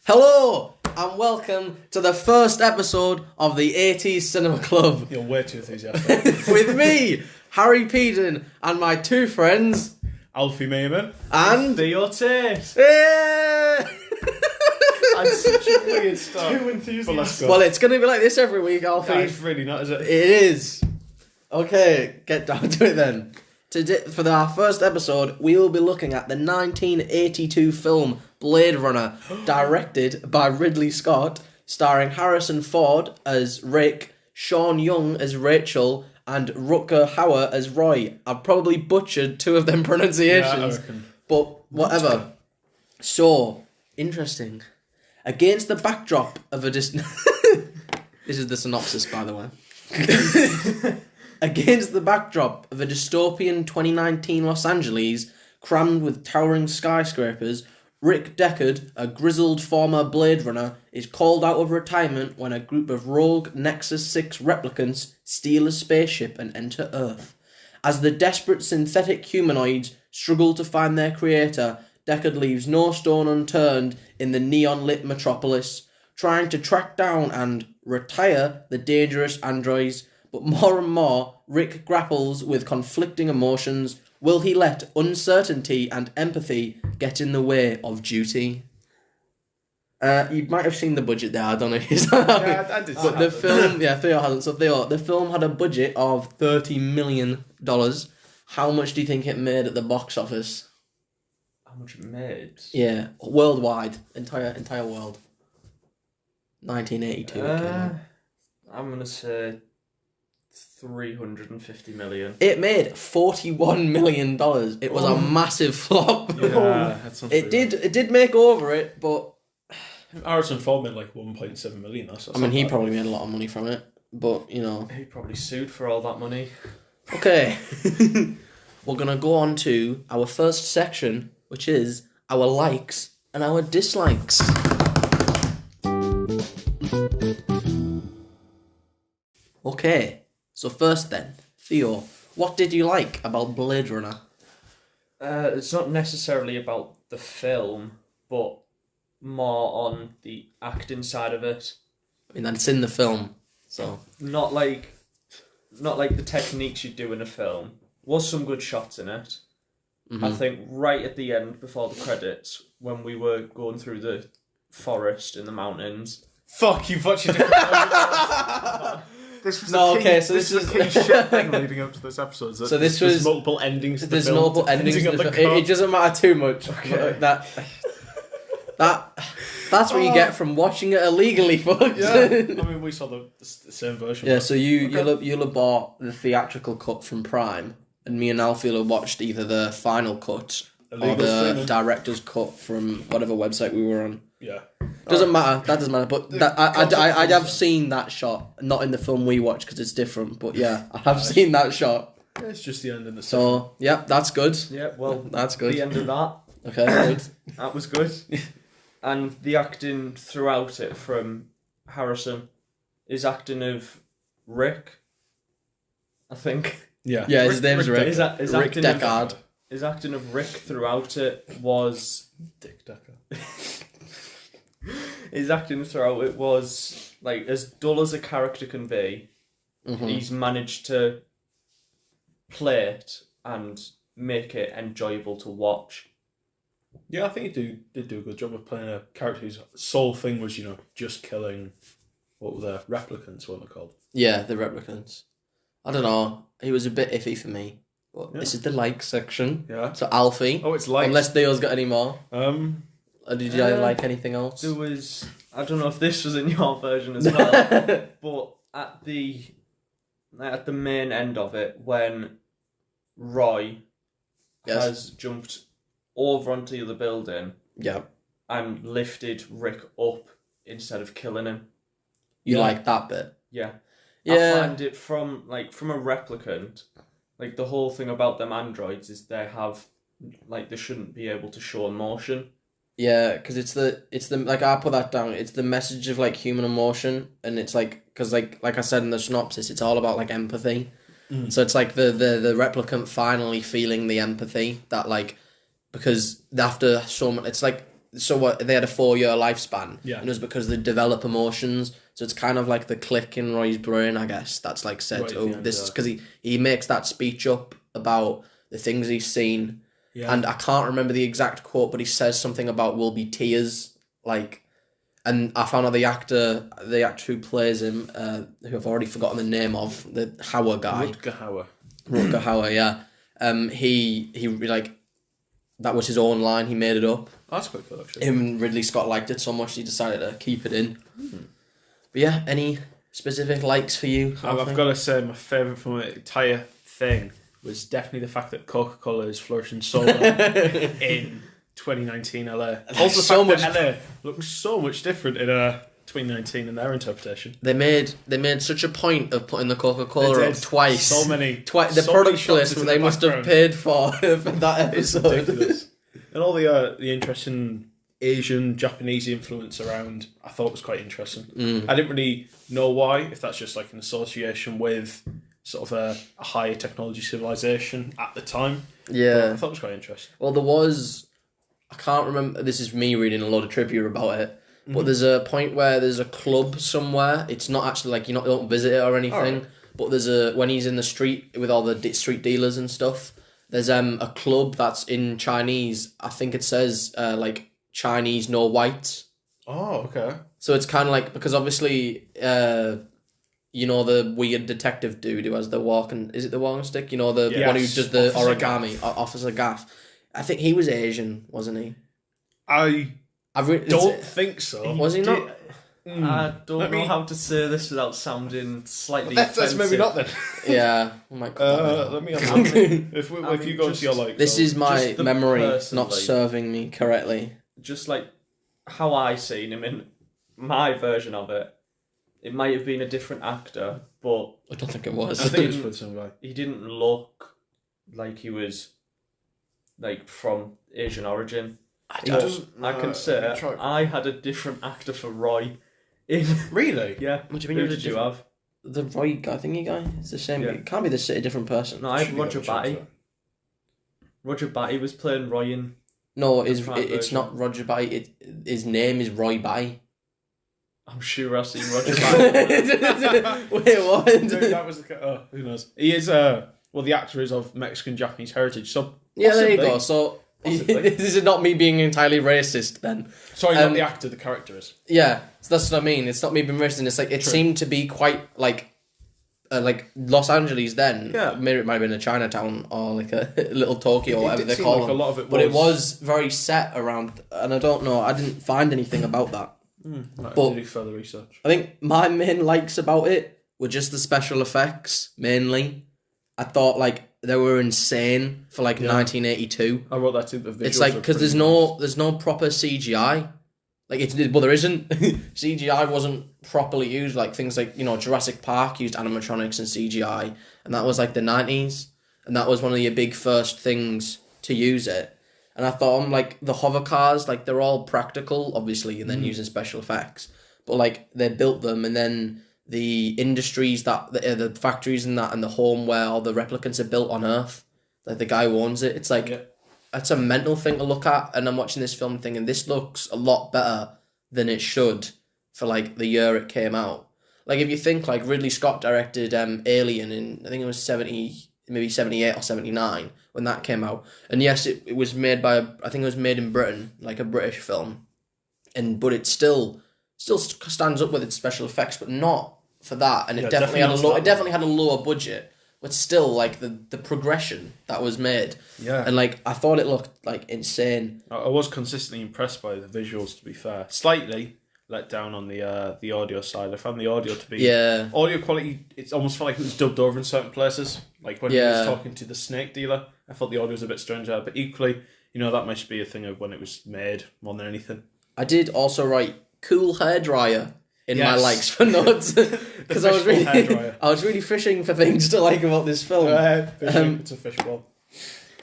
Hello and welcome to the first episode of the 80s Cinema Club. You're way too enthusiastic. With me, Harry Peden, and my two friends, Alfie Mayman and Theo Tate. Yeah! That's such a weird start. Too enthusiastic. Well, it's going to be like this every week, Alfie. Yeah, it's really not, is it? It is. Okay, get down to it then. Today, for our first episode, we will be looking at the 1982 film Blade Runner, directed by Ridley Scott, starring Harrison Ford as Rick, Sean Young as Rachel, and Rutger Hauer as Roy. I've probably butchered two of them pronunciations, Yeah, I reckon. but whatever. So, interesting. Against the backdrop of a This is the synopsis, by the way. Against the backdrop of a dystopian 2019 Los Angeles, crammed with towering skyscrapers, Rick Deckard, a grizzled former Blade Runner, is called out of retirement when a group of rogue Nexus 6 replicants steal a spaceship and enter Earth. As the desperate synthetic humanoids struggle to find their creator, Deckard leaves no stone unturned in the neon-lit metropolis, trying to track down and retire the dangerous androids. But more and more, Rick grapples with conflicting emotions. Will he let uncertainty and empathy get in the way of duty? You might have seen the budget there. I don't know if you saw Yeah, I did. But the film, Theo hasn't. So Theo, the film had a budget of $30 million. How much do you think it made at the box office? How much it made? Yeah, worldwide, entire world. 1982. I'm gonna say 350 million. It made $41 million. It was a massive flop. Yeah, that sounds It pretty did. It did make over it, but bad. Harrison Ford made like 1.7 million. That's I mean, he not bad. probably made a lot of money from it. But you know, He probably sued for all that money. okay. We're gonna go on to our first section, which is our likes and our dislikes. Okay. So first then, Theo, what did you like about Blade Runner? It's not necessarily about the film, but more on the acting side of it. I mean, that's in the film, so... Not like the techniques you do in a film. Was some good shots in it. Mm-hmm. I think right at the end, before the credits, when we were going through the forest in the mountains. Fuck, you've watched a different This was No, the key, okay, so this this is is- a key shit thing leading up to this episode. So this there's was- multiple endings to the There's film. multiple endings. depending To on the the film. It doesn't matter too much. Okay. That's what you get from watching it illegally, folks. Yeah, I mean, we saw the same version. Yeah, so you'll have bought the theatrical cut from Prime, and me and Alfie will have watched either the final cut or Illegal the streaming. director's cut from whatever website we were on. Yeah. Doesn't matter. That doesn't matter. But I have seen that shot, not in the film we watched because it's different. But yeah, I have seen that shot. Yeah, it's just the end in the So yeah, that's good. Yeah, well, That's good. the end of that. Okay, good. That was good. And the acting throughout it from Harrison, his acting of Rick, I think. Yeah. Yeah, his name's Rick. His Rick acting Deckard. His acting of Rick throughout it was... Dick Decker. His acting throughout it was, like, as dull as a character can be, Mhm. he's managed to play it and make it enjoyable to watch. Yeah, I think he did do a good job of playing a character whose sole thing was, just killing, what were the replicants, what were they called? Yeah, the replicants. I don't know. He was a bit iffy for me. But Yeah. this is the like section. Yeah. So Alfie. Oh, it's like... Unless Theo's got any more. Or did you Uh, like anything else? There was... I don't know if this was in your version as well, but at the main end of it, when Roy Yes. has jumped over onto the building Yeah. and lifted Rick up instead of killing him. You Yeah. like that bit? Yeah. I Yeah. find it from a replicant, like the whole thing about them androids is they shouldn't be able to show emotion. Yeah, because it's the like I put that down. It's the message of like human emotion, and it's like because like I said in the synopsis, it's all about like empathy. So it's like the replicant finally feeling the empathy that like because after so much, it's like so what they had a 4-year lifespan, Yeah. and it was because they develop emotions. So it's kind of like the click in Roy's brain, I guess. That's like said, Right at oh, the end, this because he makes that speech up about the things he's seen, Yeah. and I can't remember the exact quote, but he says something about will be tears, like. And I found out the actor who plays him, who I've already forgotten the name of, the Hauer guy. Rutger Hauer, yeah. He like, that was his own line, he made it up. Oh, that's quite cool, actually. Him and Ridley Scott liked it so much he decided to keep it in. But yeah, any specific likes for you? I've got to say, my favourite from the entire thing was definitely the fact that Coca-Cola is flourishing so well in 2019 LA. Also, so the fact that LA looks so much different in 2019 in their interpretation. They made such a point of putting the Coca-Cola up twice. So many. The so product many shots placement in they the must have background. paid for that It's episode. ridiculous. And all the interesting Asian, Japanese influence around, I thought was quite interesting. I didn't really know why, if that's just like an association with sort of a higher technology civilization at the time. Yeah. But I thought it was quite interesting. Well, there was... I can't remember... This is me reading a load of trivia about it. But there's a point where there's a club somewhere. It's not actually like you don't visit it or anything. Right. But there's when he's in the street with all the street dealers and stuff. There's a club that's in Chinese. I think it says like Chinese no white. Oh, okay. So it's kind of like because obviously you know the weird detective dude who has the walking. Is it the walking stick? You know the one who does the Officer origami. Officer Gaff. I think he was Asian, wasn't he? I don't think so. Was he not? I don't know how to say this without sounding slightly That's offensive. maybe not then. Yeah. Oh my god. Let me have a look. If you go to your like... This is my just the memory person, not like- serving me correctly. Just like how I seen him in my version of it. It might have been a different actor, but I don't think it was. I think it's for some guy. he didn't look like he was like from Asian origin. I can say I had a different actor for Roy. Really? Yeah. What do you mean Who you had a did you different- have? The Roy guy, thingy guy? It's the same. Yeah. It can't be a different person. No, I had Roger Batty. Roger Batty was playing Roy in. No, The it's front version. not Roger Batty. His name is Roy Batty. I'm sure I've seen Roger Batty. Wait, what? Maybe that was the... who knows? He is... well, the actor is of Mexican-Japanese heritage, so... Yeah, there you possibly. go. So Possibly. this is not me being entirely racist then. Sorry, not the actor, the character is. Yeah, so that's what I mean. It's not me being racist. It's like it True. seemed to be quite like Los Angeles then. Yeah. Maybe it might have been a Chinatown or like a little Tokyo or It whatever did they seem call like them. a lot of it But it was- was very set around, and I don't know. I didn't find anything about that. Might But- have to do further research. I think my main likes about it were just the special effects mainly. I thought like they were insane for like 1982. I wrote that too. The It's visuals like are because pretty there's no proper CGI. Like well, there isn't. CGI wasn't properly used. Like things like Jurassic Park used animatronics and CGI, and that was like the 90s, and that was one of your big first things to use it. And I thought, like the hover cars, like they're all practical, obviously, and then using special effects. But like they built them, and then the industries that the factories and that and the home where all the replicants are built on Earth, like the guy who owns it. It's like. Yeah. That's a mental thing to look at, and I'm watching this film thinking this looks a lot better than it should for like the year it came out. Like if you think like Ridley Scott directed Alien in I think it was 78 or 79 when that came out, and yes, it was made by I think it was made in Britain, like a British film, but it still stands up with its special effects, but not for that, and it Yeah, definitely had a definitely not it definitely had a lower budget. But still, like the progression that was made, Yeah. and like I thought it looked like insane. I was consistently impressed by the visuals, to be fair. Slightly let down on the audio side. I found the audio to be... Yeah, Audio quality, it almost felt like it was dubbed over in certain places. Like when he was talking to the snake dealer, I thought the audio was a bit strange there. But equally, that must be a thing of when it was made more than anything. I did also write cool hairdryer in my Yes. likes for notes because I was fishbowl really hairdryer. I was really fishing for things to like about this film. It's a fishbowl.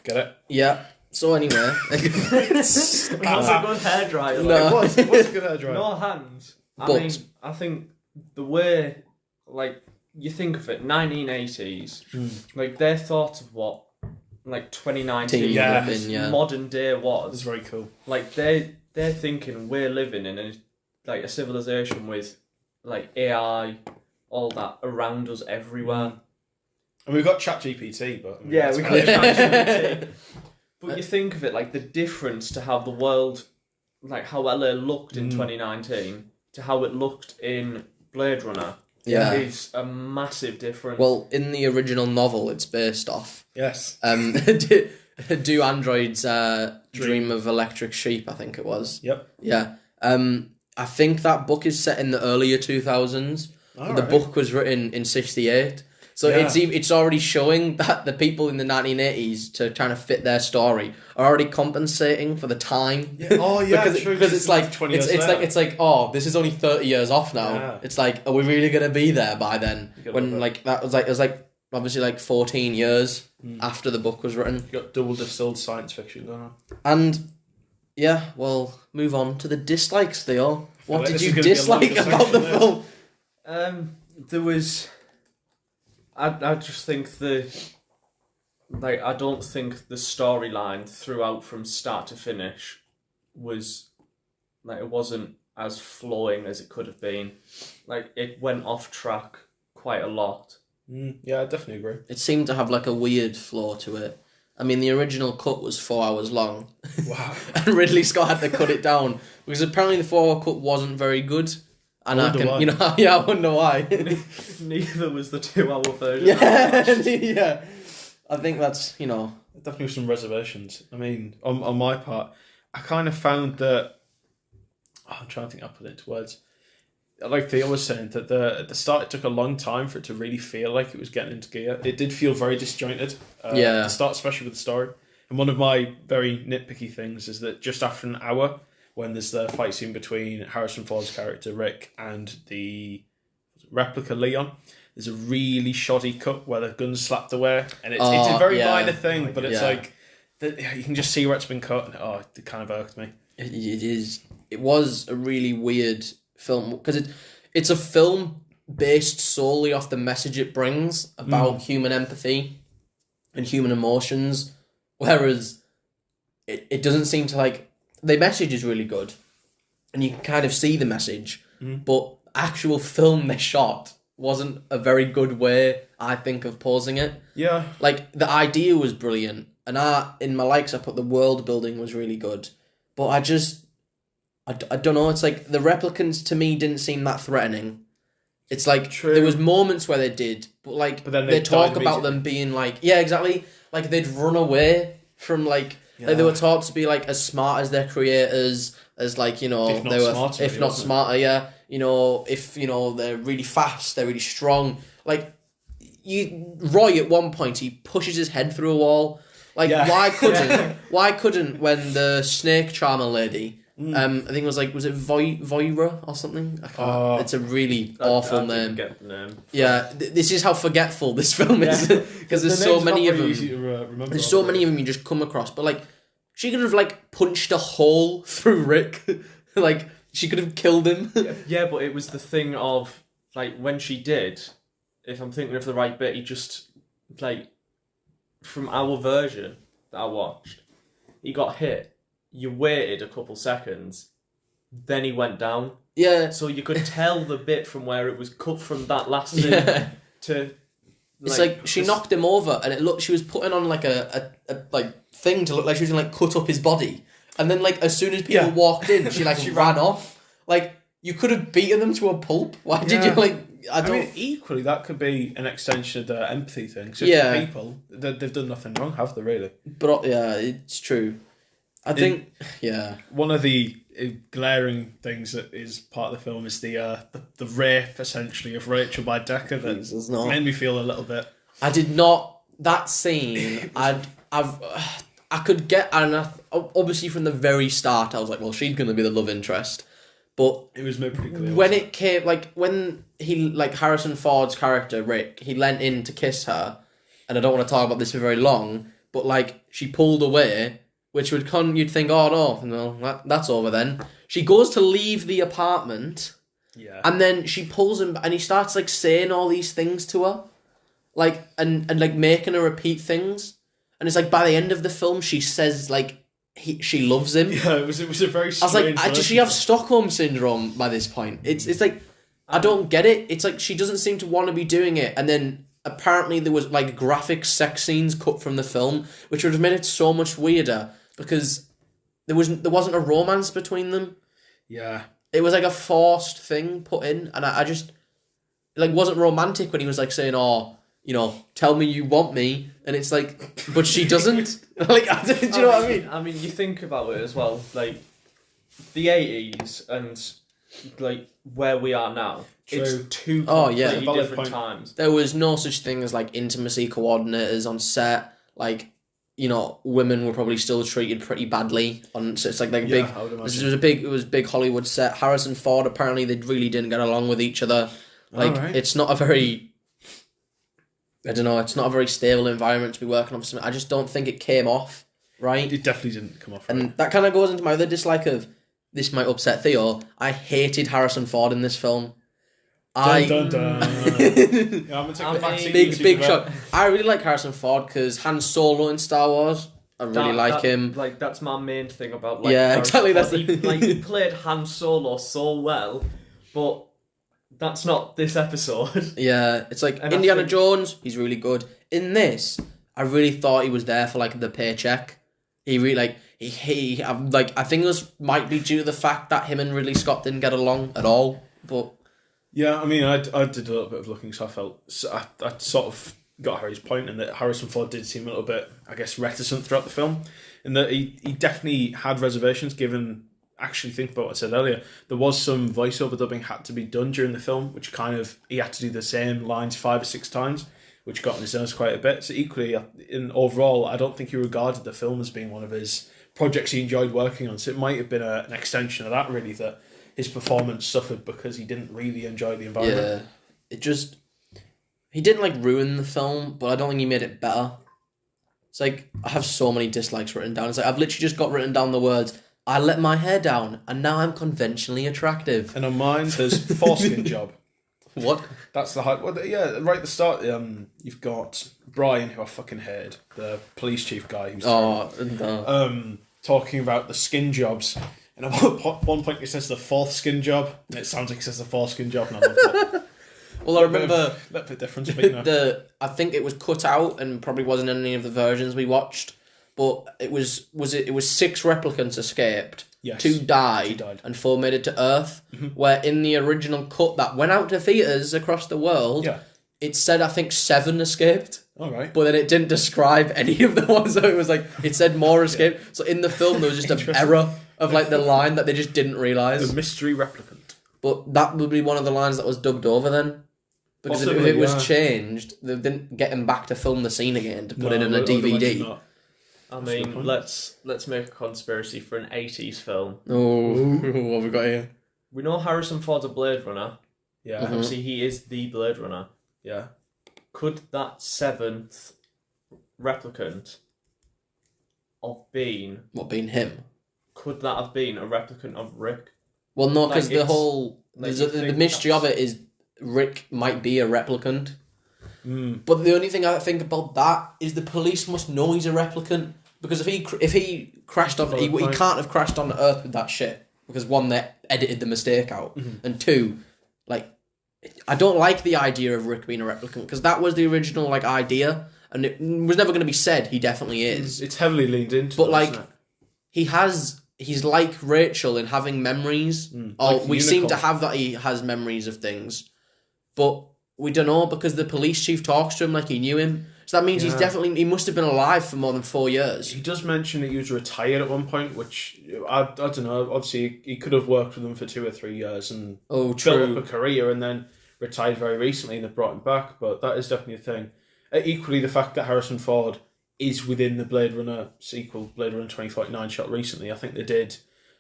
Get it? Yeah. So anyway, That's a good hairdryer. No. It was a good hairdryer. No hands. I But- mean, I think the way, like, you think of it, 1980s, like, their thought of what, like, 2019, Yeah. Been, yeah. modern day It was was, very cool. like, they they're thinking we're living in a civilization with like AI, all that around us everywhere. And we've got ChatGPT, but we got ChatGPT. But you think of it like the difference to how the world, like how LA looked in 2019 to how it looked in Blade Runner. Yeah. Is a massive difference. Well, in the original novel it's based off. Yes. Do androids dream of electric sheep, I think it was. Yep. Yeah. I think that book is set in the earlier 2000s. The book was written in 68. So it's already showing that the people in the 1980s, to trying to fit their story, are already compensating for the time. Yeah. Oh yeah, because it's like 20 years it's like oh, this is only 30 years off now. Yeah. It's like, are we really gonna be there by then? When like that was like, it was like obviously like 14 years after the book was written. You got double distilled science fiction going on. And yeah, well, move on to the dislikes, Theo. What did you gonna be a dislike longer about the section, film? There was. I just think I don't think the storyline throughout from start to finish was like, it wasn't as flowing as it could have been. Like, it went off track quite a lot. Yeah, I definitely agree. It seemed to have like a weird flow to it. I mean, the original cut was 4 hours long. Wow. And Ridley Scott had to cut it down because apparently the 4 hour cut wasn't very good. And I wonder why. you know, yeah, I wonder why. Neither was the 2 hour version. Yeah. I think that's, you know. Definitely some reservations. I mean, on my part, I kind of found that. I'm trying to think how to put it into words. Like Theo was saying, that at the start it took a long time for it to really feel like it was getting into gear. It did feel very disjointed. At the start, especially with the story. And one of my very nitpicky things is that just after an hour, when there's the fight scene between Harrison Ford's character Rick and the replica Leon, there's a really shoddy cut where the gun's slapped away, and it's a very minor thing, but it's like you can just see where it's been cut, and it kind of irked me. It was a really weird film because it's a film based solely off the message it brings about human empathy and human emotions, whereas it doesn't seem to like. The message is really good, and you can kind of see the message, but actual film they shot wasn't a very good way, I think, of posing it. Yeah. Like, the idea was brilliant, and in my likes I put the world building was really good, but I don't know, it's like, the replicants to me didn't seem that threatening. It's like, there was moments where they did, but then they talk about them being like, yeah, exactly, like they'd run away from like they were taught to be like as smart as their creators, as like, you know, if not smarter, yeah. You know, if you know they're really fast, they're really strong. Like Roy at one point he pushes his head through a wall. Like why couldn't when the snake charmer lady, I think it was like, was it Voira or something? I can't. It's a really awful name. I didn't get the name. Yeah, this is how forgetful this film is because there's so many of them. There's so many of them you just come across, but like she could have like punched a hole through Rick, like she could have killed him. Yeah, but it was the thing of like when she did. If I'm thinking of the right bit, he just like from our version that I watched, he got hit. You waited a couple seconds, then he went down. Yeah. So you could tell the bit from where it was cut from that last scene to. It's like she knocked him over, and it looked. She was putting on like a like thing to look like she was gonna like cut up his body, and then like as soon as people walked in, she ran off. Like you could have beaten them to a pulp. Why did you like? I mean, equally that could be an extension of the empathy thing. So the people, they've done nothing wrong, have they? Really? But it's true. I think, one of the glaring things that is part of the film is the rape, essentially, of Rachel by Deckard that made me feel a little bit. I did not. That scene, I could get, and obviously from the very start, I was like, well, she's going to be the love interest. But it was made pretty clear. When it came, like, when he, like, Harrison Ford's character, Rick, he leant in to kiss her, and I don't want to talk about this for very long, but, like, she pulled away. Which would you'd think, oh no, that's over then. She goes to leave the apartment, and then she pulls him, and he starts like saying all these things to her, like and like making her repeat things, and it's like by the end of the film she says like she loves him. Yeah, it was a very strange I was like, does she have Stockholm syndrome by this point? It's like, I don't get it. It's like she doesn't seem to want to be doing it, and then apparently there was like graphic sex scenes cut from the film, which would have made it so much weirder because there wasn't a romance between them. Yeah, it was like a forced thing put in, and I just like wasn't romantic when he was like saying, "Oh, you know, tell me you want me," and it's like, but she doesn't. Like, do you know what I mean? I mean, you think about it as well, like the 80s and like where we are now. True. It's two yeah. completely different times. There was no such thing as like intimacy coordinators on set. Like, you know, women were probably still treated pretty badly on. So it's like big. This was a big Hollywood set. Harrison Ford, apparently they really didn't get along with each other. Like, it's not a very, I don't know, it's not a very stable environment to be working on for something. I just don't think it came off right. It definitely didn't come off right. And that kind of goes into my other dislike of, this might upset Theo, I hated Harrison Ford in this film. Dun, dun, dun. Yeah, big shock. I really like Harrison Ford because Han Solo in Star Wars, I really like him. Like, that's my main thing about like, yeah, exactly. That's he played Han Solo so well, but that's not this episode. Yeah, it's like Indiana Jones, he's really good. In this, I really thought he was there for like the paycheck. He really like I think it might be due to the fact that him and Ridley Scott didn't get along at all. But yeah, I mean, I did a little bit of looking, so I felt I sort of got Harry's point in that Harrison Ford did seem a little bit, I guess, reticent throughout the film, and that he definitely had reservations. Given, actually, think about what I said earlier, there was some voiceover dubbing had to be done during the film, which kind of he had to do the same lines 5 or 6 times, which got on his nerves quite a bit. So equally, overall, I don't think he regarded the film as being one of his projects he enjoyed working on. So it might have been an extension of that, really, that his performance suffered because he didn't really enjoy the environment. Yeah, he didn't like ruin the film, but I don't think he made it better. It's like, I have so many dislikes written down. It's like, I've literally just got written down the words, I let my hair down, and now I'm conventionally attractive. And on mine, there's foreskin job. What? That's the hype. Well, yeah, right at the start, you've got Brian, who I fucking hated, the police chief guy. Who's talking about the skin jobs. And at one point he says the 4th skin job, and it sounds like he says the 4th skin job, and I love that. Well, I remember a little bit different. I think it was cut out and probably wasn't in any of the versions we watched, but it was 6 replicants escaped. Yes. 2 died, and 4 made it to Earth. Mm-hmm. Where in the original cut that went out to theatres across the world, it said I think 7 escaped. All right. But then it didn't describe any of the ones. So it was like it said more escaped. Yeah. So in the film there was just an error of like the line that they just didn't realise. The mystery replicant. But that would be one of the lines that was dubbed over then. Because if it was changed, they didn't get him back to film the scene again to put it in a DVD. I mean, let's make a conspiracy for an 80s film. Oh, what have we got here? We know Harrison Ford's a Blade Runner. Yeah. Mm-hmm. Obviously, he is the Blade Runner. Yeah. Could that 7th replicant have been... What, been him? Could that have been a replicant of Rick? Well, no, because the whole... the mystery of it is Rick might be a replicant. Mm. But the only thing I think about that is the police must know he's a replicant, because if he crashed on, he can't have crashed on Earth with that shit, because 1, they edited the mistake out, and 2, like, I don't like the idea of Rick being a replicant, because that was the original like idea, and it was never going to be said he definitely is. It's heavily leaned into, but like he's like Rachel in having memories. Like we seem to have that he has memories of things, but we don't know, because the police chief talks to him like he knew him. So that means he must have been alive for more than 4 years. He does mention that he was retired at one point, which I don't know. Obviously, he could have worked with them for 2 or 3 years and built up a career, and then retired very recently, and they've brought him back. But that is definitely a thing. Equally, the fact that Harrison Ford is within the Blade Runner sequel, Blade Runner 2049, shot recently. I think they did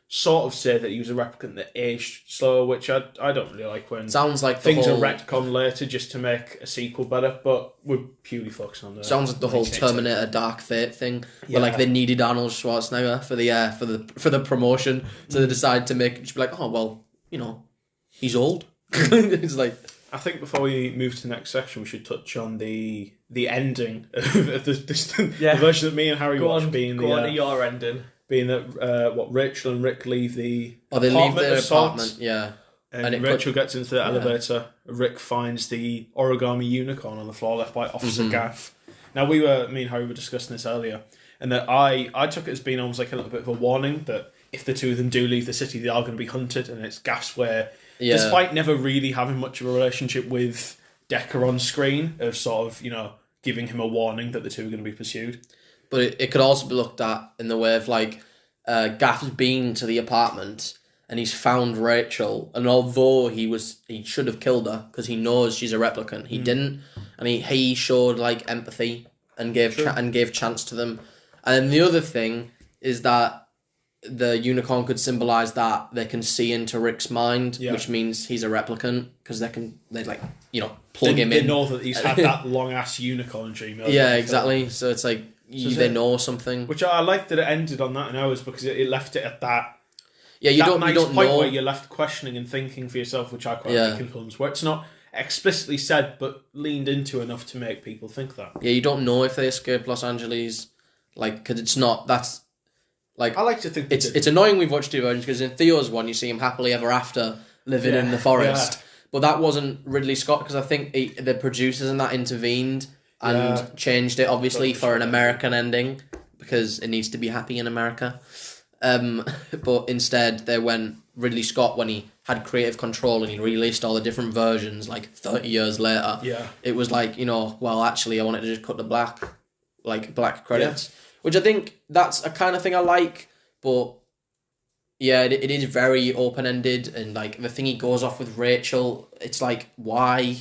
sort of say that he was a replicant that aged slower, which I don't really like when sounds like things are retconned later just to make a sequel better, but we're purely focusing on the... Sounds like the whole Terminator Dark Fate thing, where like they needed Arnold Schwarzenegger for the promotion, so they decided to make it just be like, oh, well, you know, he's old. It's like... I think before we move to the next section, we should touch on the ending of the version that me and Harry watched being go on to your ending. being that Rachel and Rick leave the they leave apartment the of sorts, apartment, yeah. and Rachel gets into the elevator. Rick finds the origami unicorn on the floor left by Officer Gaff. Now me and Harry were discussing this earlier, and that I took it as being almost like a little bit of a warning that if the two of them do leave the city, they are going to be hunted, and it's Gaff's where, despite never really having much of a relationship with Deckard on screen, of sort of, giving him a warning that the two are going to be pursued. But it could also be looked at in the way of like Gaff's been to the apartment and he's found Rachel, and although he should have killed her because he knows she's a replicant, he didn't, and he showed like empathy and gave chance to them. And the other thing is that the unicorn could symbolize that they can see into Rick's mind, which means he's a replicant because they plug him in. They know that he's had that long ass unicorn dream. Yeah, exactly. So it's like they know something. Which I like that it ended on that note, because it left it at that. Yeah, you don't point know where you're left questioning and thinking for yourself, which I quite like in films where it's not explicitly said but leaned into enough to make people think that. Yeah, you don't know if they escaped Los Angeles, because it's not. That's like I like to think it's annoying we've watched two versions because in Theo's one you see him happily ever after living in the forest, but that wasn't Ridley Scott because I think the producers in that intervened and changed it obviously for an American ending because it needs to be happy in America. But instead they went Ridley Scott when he had creative control and he released all the different versions like 30 years later. Yeah, it was like well actually I wanted to just cut the black credits. Yeah. Which I think that's a kind of thing I like, but yeah, it is very open-ended, and like the thing he goes off with Rachel, it's like why?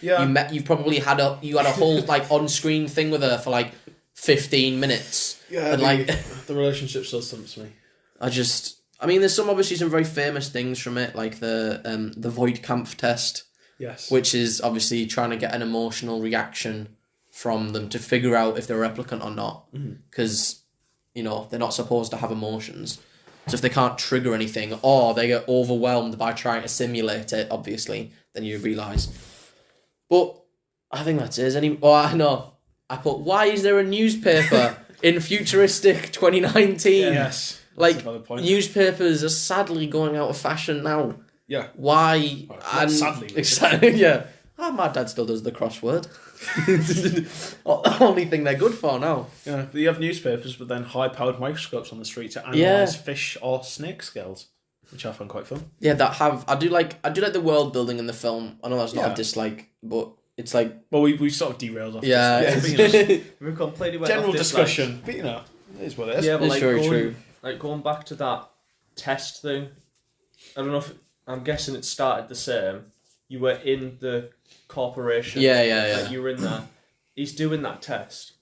You probably had a whole like on-screen thing with her for like 15 minutes. Yeah, and the relationship still stumps me. There's obviously some very famous things from it, like the Voight-Kampff test. Yes. Which is obviously trying to get an emotional reaction from them to figure out if they're a replicant or not, because they're not supposed to have emotions. So if they can't trigger anything or they get overwhelmed by trying to simulate it, obviously, then you realise. But I think that's it. I put, why is there a newspaper in futuristic 2019? Yes. Newspapers are sadly going out of fashion now. Yeah. Why? Sadly. Yeah. My dad still does the crossword. The only thing they're good for now. Yeah, you have newspapers, but then high-powered microscopes on the street to analyse fish or snake scales, which I find quite fun. Yeah, I do like the world building in the film. I know that's not a dislike, but it's like we sort of derailed off. Yeah, we've completely went general off this, discussion, but it is what it is. Yeah, but it's very true. Like going back to that test thing, I don't know if I'm guessing it started the same. You were in the corporation. Yeah. Like you were in there. He's doing that test.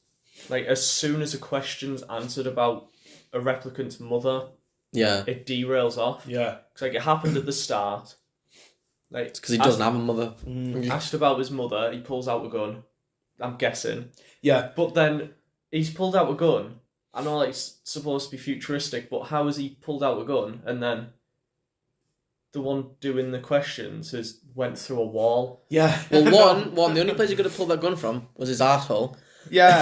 Like as soon as a question's answered about a replicant's mother, it derails off. Yeah, it's like it happened at the start. Like it's because he doesn't have a mother. Asked about his mother, he pulls out a gun. I'm guessing. Yeah, but then he's pulled out a gun. I know it's supposed to be futuristic, but how has he pulled out a gun and then the one doing the questions has went through a wall? Yeah. Well, the only place he could have pulled that gun from was his arsehole. Yeah.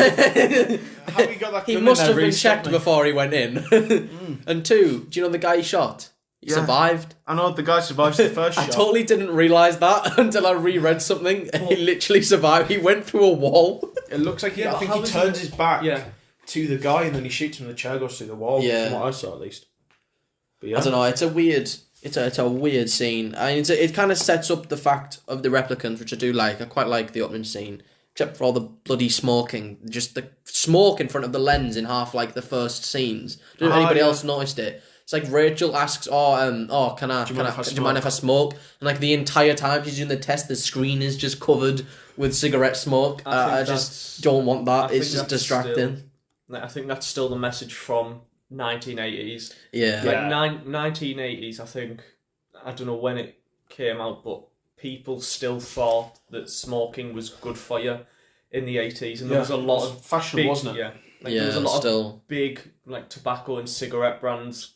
How he got that gun he must have been really checked before he went in. And two, do you know the guy he shot? He survived. I know the guy survived the first shot. I totally didn't realise that until I reread something. He literally survived. He went through a wall. It looks like I think he turns his back to the guy and then he shoots him and the chair goes through the wall. From what I saw at least. But I don't know. It's a weird. It's a weird scene. I mean, it kind of sets up the fact of the replicants, which I do like. I quite like the opening scene, except for all the bloody smoking. Just the smoke in front of the lens in half like the first scenes. I don't know if anybody else noticed it. It's like Rachel asks, do you mind if I smoke? And like the entire time she's doing the test, the screen is just covered with cigarette smoke. I just don't want that. It's just distracting. I think that's still the message from 1980s. Yeah. 1980s, I think, I don't know when it came out, but people still thought that smoking was good for you in the 80s. And there was a lot of fashion, wasn't it? Yeah. There was a lot of big tobacco and cigarette brands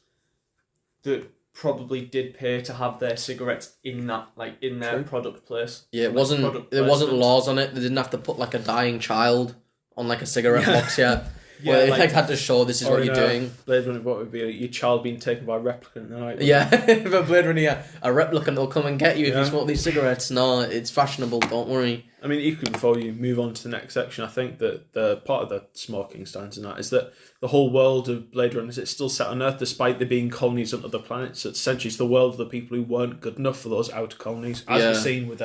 that probably did pay to have their cigarettes in that in their product place. Yeah, there wasn't laws on it. They didn't have to put a dying child on a cigarette box yet. where they had to show this is what you're doing. Blade Runner, what would be your child being taken by a replicant? Right? Yeah, but Blade Runner, a replicant will come and get you if you smoke these cigarettes. No, it's fashionable. Don't worry. I mean, equally, before you move on to the next section, I think that the part of the smoking stands in that is that the whole world of Blade Runner is still set on Earth, despite there being colonies on other planets. So essentially, it's the world of the people who weren't good enough for those outer colonies, as we've seen with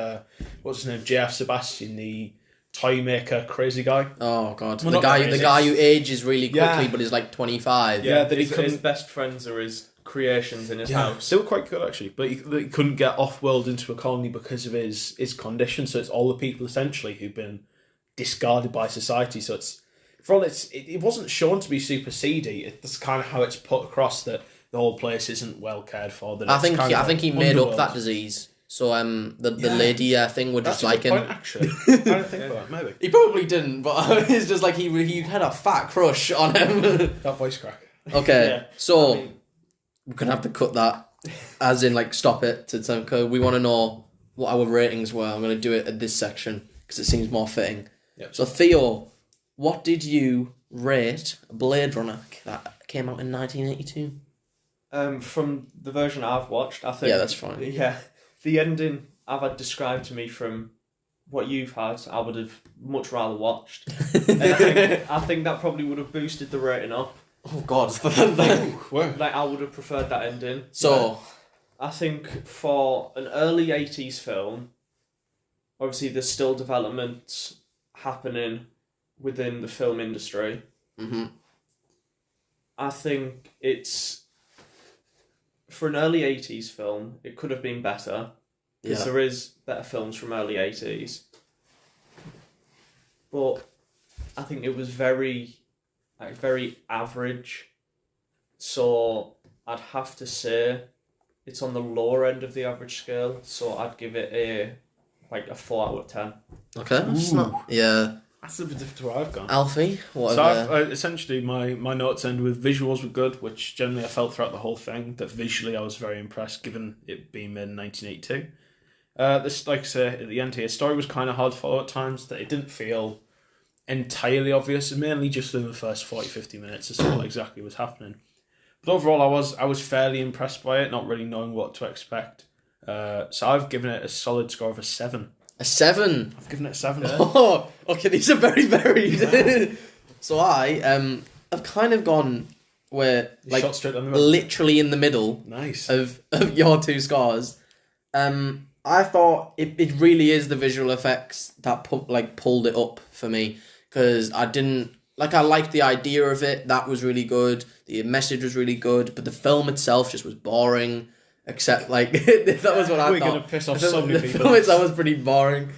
what's his name, J.F. Sebastian, the toy maker crazy guy. Oh god, Well, the guy who ages really quickly, but is like 25. Yeah, that his best friends are his creations in his house. They were quite good actually, but he couldn't get off-world into a colony because of his condition. So it's all the people essentially who've been discarded by society. So it wasn't shown to be super seedy. It's kind of how it's put across that the whole place isn't well cared for. That I think he made up that disease. So the lady thing would just like him. Point, actually. I don't think about that. Maybe he probably didn't, but it's just like he had a fat crush on him. That voice crack. Okay, so we're gonna have to cut that, as in like stop it to time, because we want to know what our ratings were. I'm gonna do it at this section because it seems more fitting. Yep. So Theo, what did you rate Blade Runner that came out in 1982? From the version I've watched, I think. Yeah, that's fine. Yeah. The ending I've had described to me from what you've had, I would have much rather watched. And I think that probably would have boosted the rating up. Oh god. Like I would have preferred that ending. So I think for an early 80s film, obviously there's still developments happening within the film industry. Mm-hmm. I think it's... For an early 80s film, it could have been better. Because there is better films from early 80s. But I think it was very average. So I'd have to say it's on the lower end of the average scale. So I'd give it a 4 out of 10. Okay. That's not, yeah. That's a bit different to what I've gone. Alfie, what? So essentially my notes end with visuals were good, which generally I felt throughout the whole thing that visually I was very impressed, given it being made in 1982. This, like I say, at the end here, story was kind of hard to follow at times. That it didn't feel entirely obvious, mainly just in the first 40-50 minutes as to what exactly was happening. But overall, I was fairly impressed by it, not really knowing what to expect. So I've given it a solid score of a 7. A 7? I've given it a 7. Oh, okay, these are very varied. So I've kind of gone where, like, shot straight down the middle. Literally in the middle Nice. of your two scores. I thought it really is the visual effects that pulled it up for me, because I liked the idea of it. That was really good. The message was really good, but the film itself just was boring. Except, like, that was what I thought. We're going to piss off so many people. The film itself was pretty boring.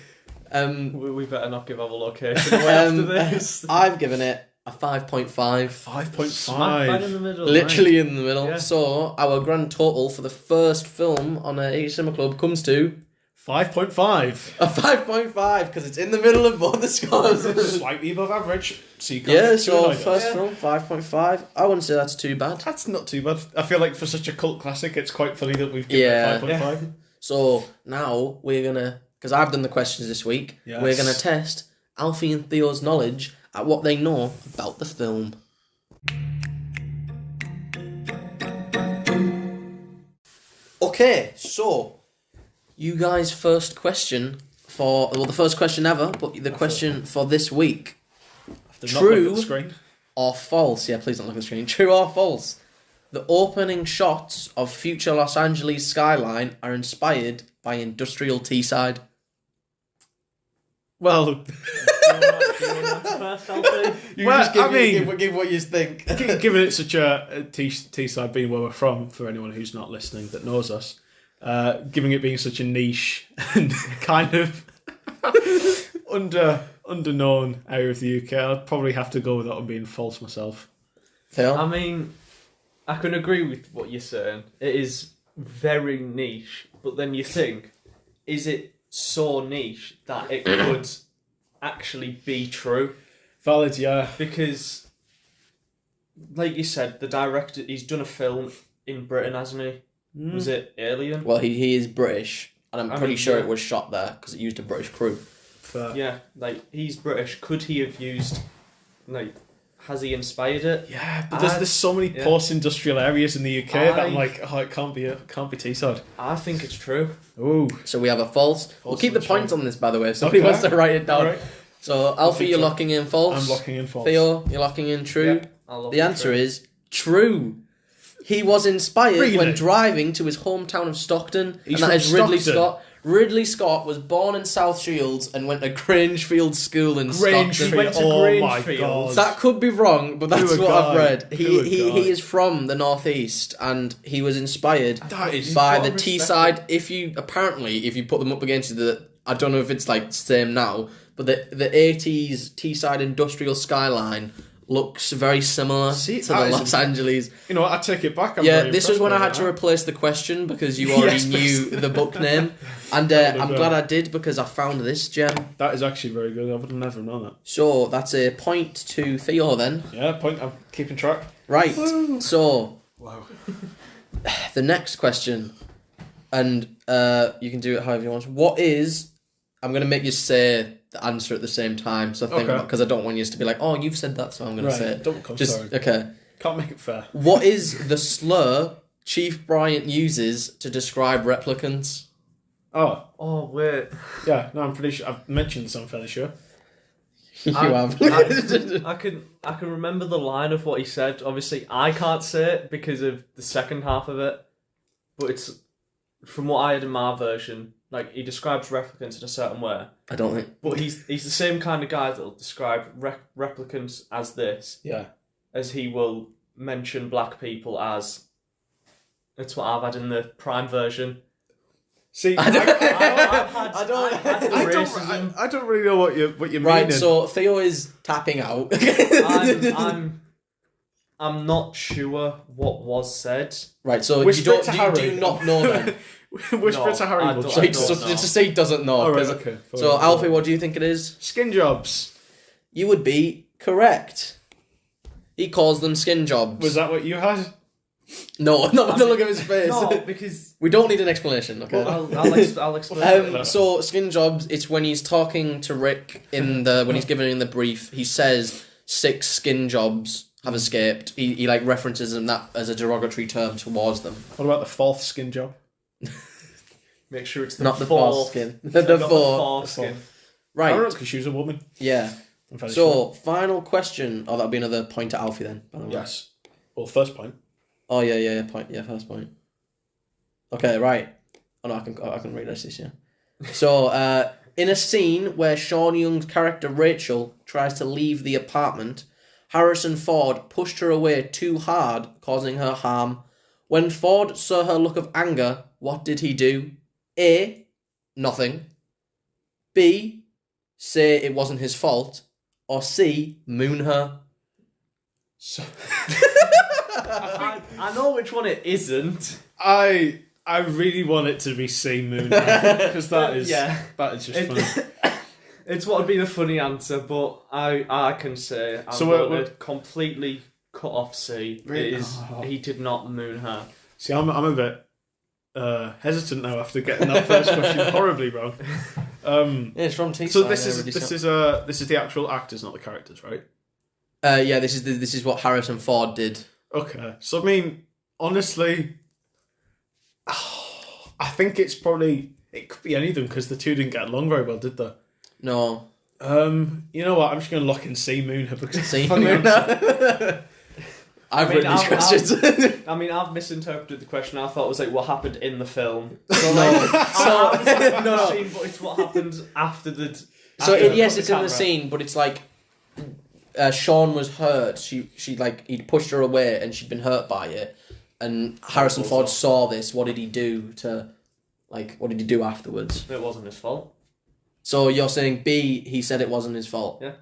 We better not give our location away after this. I've given it a 5.5. 5.5. Smack bang in the middle. Literally in the middle. Yeah. So, our grand total for the first film on a 80 Cinema Club comes to 5.5. a 5.5, because it's in the middle of both the scores. Slightly above average. So you first film, 5.5. I wouldn't say that's too bad. That's not too bad. I feel like for such a cult classic, it's quite funny that we've given it 5.5. Yeah. So now we're going to, because I've done the questions this week, we're going to test Alfie and Theo's knowledge at what they know about the film. Okay, so you guys' first question the first question ever, but the question for this week. True or false? Yeah, please don't look at the screen. True or false? The opening shots of future Los Angeles skyline are inspired by industrial Teesside. Well, give what you think. Given it's such a Teesside being where we're from, for anyone who's not listening that knows us, giving it being such a niche and kind of underknown area of the UK, I'd probably have to go with that one being false myself. Phil? I mean, I can agree with what you're saying. It is very niche, but then you think, is it so niche that it could actually be true? Valid, yeah. Because, like you said, the director, he's done a film in Britain, hasn't he? Was it Alien? Well, he is British, and I'm pretty sure it was shot there because it used a British crew. Yeah, like, he's British. Could he have used, like, has he inspired it? Yeah, but there's so many post-industrial areas in the UK that I'm like, it can't be Teesside. I think it's true. Ooh. So we have a false. We'll keep the points on this, by the way, if somebody wants to write it down. Right. So, Alfie, you're locking in false. I'm locking in false. Theo, you're locking in true. Yeah, the answer is true. He was inspired when driving to his hometown of Stockton, and that is Ridley Scott. Ridley Scott was born in South Shields and went to Grangefield School in Stockton. He went to Grangefield. That could be wrong, but that's what I've read. He is from the northeast, and he was inspired by the Teesside. If you put them up against I don't know if it's like same now, but the 80s Teesside industrial skyline looks very similar to the Los Angeles. You know what, I take it back. This was when I had to replace the question because you already knew the book name. And I'm glad I did because I found this gem. That is actually very good. I would have never known that. So that's a point to Theo then. Yeah, point. I'm keeping track. Right. So, wow. The next question, and you can do it however you want. What is... I'm going to make you say the answer at the same time, so think about, because I don't want you to be like, oh, you've said that, so I'm going to say it. Don't come sorry. Okay. Can't make it fair. What is the slur Chief Bryant uses to describe replicants? Oh, wait. Yeah, no, I'm pretty sure. I've mentioned this, I'm fairly sure. You have. I can remember the line of what he said. Obviously, I can't say it because of the second half of it, but it's from what I had in my version. Like, he describes replicants in a certain way. I don't think. But he's the same kind of guy that'll describe replicants as this. Yeah. As he will mention black people as... It's what I've had in the Prime version. See, I don't really know what you mean. Right, so Theo is tapping out. I'm not sure what was said. Right, so you do not know then. Whisper to Harry. To say he doesn't know. Oh, right, okay. So, Alfie, what do you think it is? Skin jobs. You would be correct. He calls them skin jobs. Was that what you had? No, don't look at his face. No, because... We don't need an explanation, okay? Well, I'll explain. So, skin jobs, it's when he's talking to Rick when he's giving him the brief, he says 6 skin jobs have escaped. He like references them that as a derogatory term towards them. What about the 4th skin job? Make sure it's not the 4th skin. The 4th skin. Right. I don't know, because she was a woman. Yeah. So, final question. Oh, that'll be another point to Alfie then, by the way. Yes. Well, first point. Oh, yeah, point. Yeah, first point. Okay, right. Oh, no, I can read this, yeah. So, in a scene where Sean Young's character Rachel tries to leave the apartment, Harrison Ford pushed her away too hard, causing her harm. When Ford saw her look of anger, what did he do? A. Nothing. B. Say it wasn't his fault. Or C. Moon her. So... I know which one it isn't. I really want it to be C, Moon, because that is just funny. It's what would be the funny answer, but I can say I'm going to completely cut off C. Really? He did not moon her. See, I'm a bit hesitant now after getting that first question horribly wrong. It's from Teesside. So this is the actual actors, not the characters, right? Yeah, this is what Harrison Ford did. Okay, so I mean, honestly, I think it could be any of them because the two didn't get along very well, did they? No. You know what? I'm just going to lock in C Moon because C Moon. I've written these questions. I've misinterpreted the question. I thought it was like what happened in the film. No. Scene, but it's what happened after the. Yes, it's in the scene, but it's like. Sean was hurt. He'd pushed her away, and she'd been hurt by it. And Harrison Ford saw this. What did he do what did he do afterwards? It wasn't his fault. So you're saying B? He said it wasn't his fault. Yeah.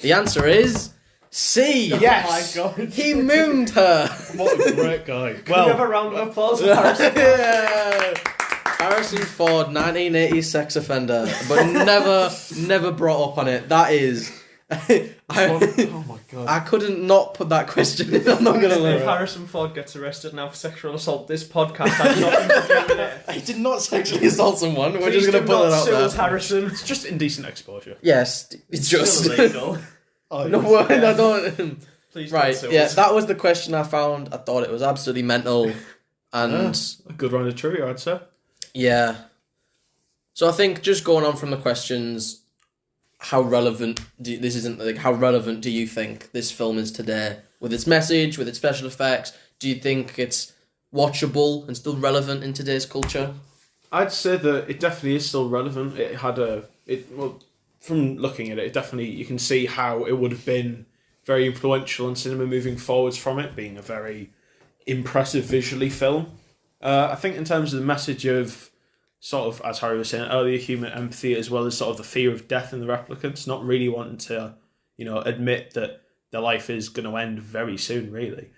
The answer is C. Yes. Oh my God. He mooned her. What a great guy. Can we have a round of applause for Harrison Ford? Yeah. Harrison Ford, 1980s sex offender, but never brought up on it. That is. Oh my God. I couldn't not put that question in. I'm not gonna lie. If Harrison Ford gets arrested now for sexual assault, this podcast has nothing to do with it. I did not sexually assault someone. We're just gonna put it out there. Harrison. It's just indecent exposure. Yes, it's just illegal. No, I don't. Please don't Right, sue yeah, us. that was the question I found. I thought it was absolutely mental. And A good round of trivia, I'd say. yeah. So I think just going on from the questions, how relevant how relevant do you think this film is today? With its message, with its special effects, do you think it's watchable and still relevant in today's culture? I'd say that it definitely is still relevant. From looking at it, definitely you can see how it would have been very influential in cinema moving forwards from it being a very impressive visually film. I think in terms of the message of sort of, as Harry was saying earlier, human empathy as well as sort of the fear of death in the replicants, not really wanting to, admit that their life is going to end very soon, really.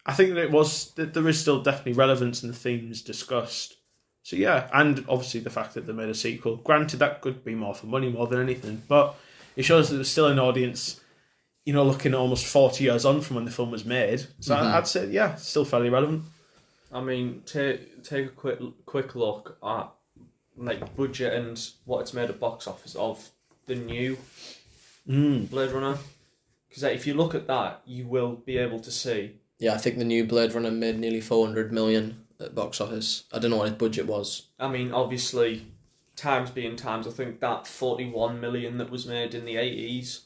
I think that there is still definitely relevance in the themes discussed. So yeah, and obviously the fact that they made a sequel. Granted, that could be more for money more than anything, but it shows that there's still an audience, looking at almost 40 years on from when the film was made. So I'd say, yeah, still fairly relevant. I mean, take a quick look at budget and what it's made at box office of the new Blade Runner. Because if you look at that, you will be able to see. Yeah, I think the new Blade Runner made nearly 400 million at box office. I don't know what its budget was. I mean, obviously, times being times, I think that 41 million that was made in the 80s,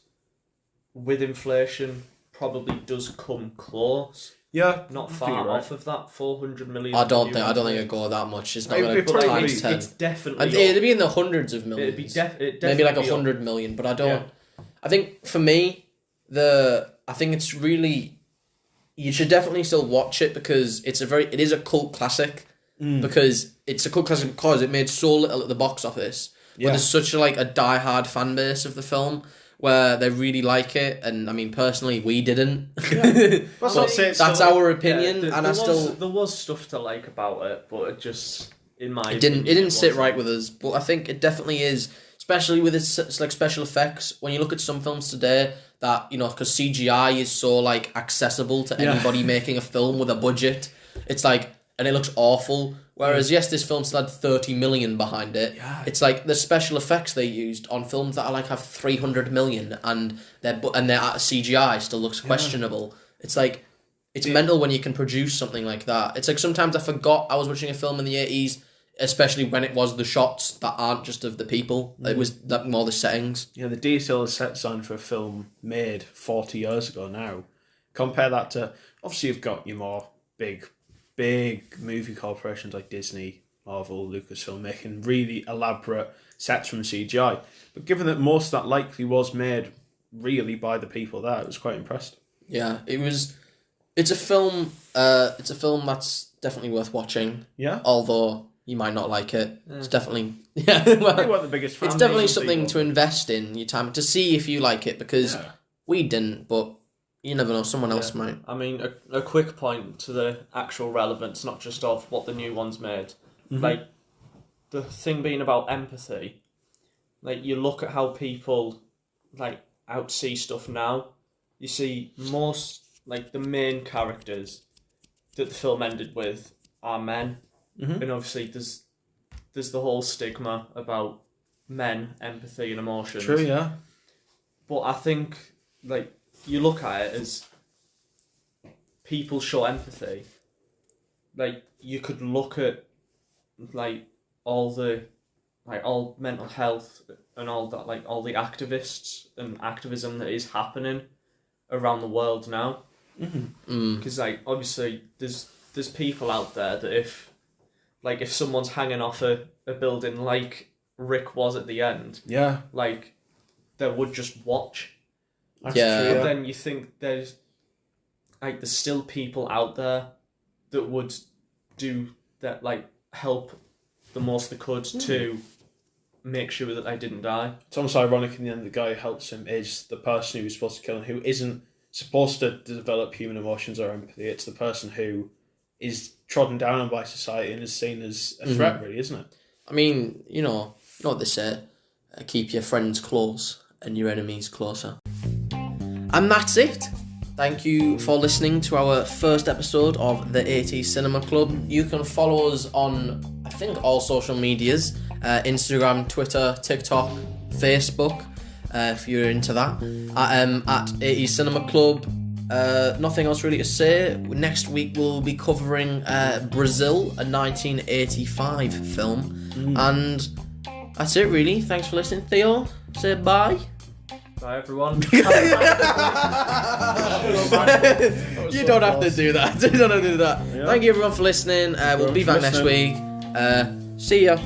with inflation, probably does come close. Yeah, Not far off of that 400 million. I don't think it'd go that much. It's not going to It'd go probably times 10. It's definitely. It'd be in the hundreds of millions. It'd be maybe like definitely 100 million, but I don't. Yeah. I think for me, I think it's really. You should definitely still watch it because it is a cult classic. Because it's a cult classic because it made so little at the box office. But there's such a diehard fan base of the film where they really like it, and I mean personally we didn't. That's our opinion, there was stuff to like about it, but it just it didn't sit right with us. But I think it definitely is, especially with its special effects. When you look at some films today, that because CGI is so accessible to anybody making a film with a budget, it's and it looks awful. Whereas, yes, this film still had 30 million behind it. Yeah. It's the special effects they used on films that are have 300 million and their CGI still looks questionable. It's it's mental when you can produce something like that. It's sometimes I forgot I was watching a film in the 80s, especially when it was the shots that aren't just of the people. It was more the settings. Yeah, the detail is set design for a film made 40 years ago now. Compare that to, obviously you've got your more big movie corporations like Disney, Marvel, Lucasfilm making really elaborate sets from CGI. But given that most of that likely was made really by the people there, I was quite impressed. Yeah, it's a film that's definitely worth watching. Yeah. Although you might not like it. Yeah. It's definitely We weren't the biggest fans. It's definitely something to invest in your time to see if you like it because we didn't, but you never know, someone else might. I mean, a quick point to the actual relevance, not just of what the new one's made. Mm-hmm. The thing being about empathy, you look at how people, outsee stuff now. You see most, the main characters that the film ended with are men. Mm-hmm. And obviously there's the whole stigma about men, empathy and emotions. True, yeah. But I think, you look at it as people show empathy. You could look at all mental health and all that, all the activists and activism that is happening around the world now. Because obviously there's people out there that if someone's hanging off a building like Rick was at the end, they would just watch. But then you think there's still people out there that would do that, help the most they could to make sure that they didn't die. It's almost ironic in the end the guy who helps him is the person who was supposed to kill him, who isn't supposed to develop human emotions or empathy. It's the person who is trodden down on by society and is seen as a threat, really, isn't it? I mean, you know what they say, keep your friends close and your enemies closer. And that's it. Thank you for listening to our first episode of the 80s Cinema Club. You can follow us on, I think, all social medias, Instagram, Twitter, TikTok, Facebook, if you're into that, at 80s Cinema Club. Nothing else really to say. Next week we'll be covering Brazil, a 1985 film. And that's it really. Thanks for listening. Theo, say bye. Bye everyone. You don't have to do that. You don't have to do that. Yeah. Thank you everyone for listening. We'll be back next week. See ya.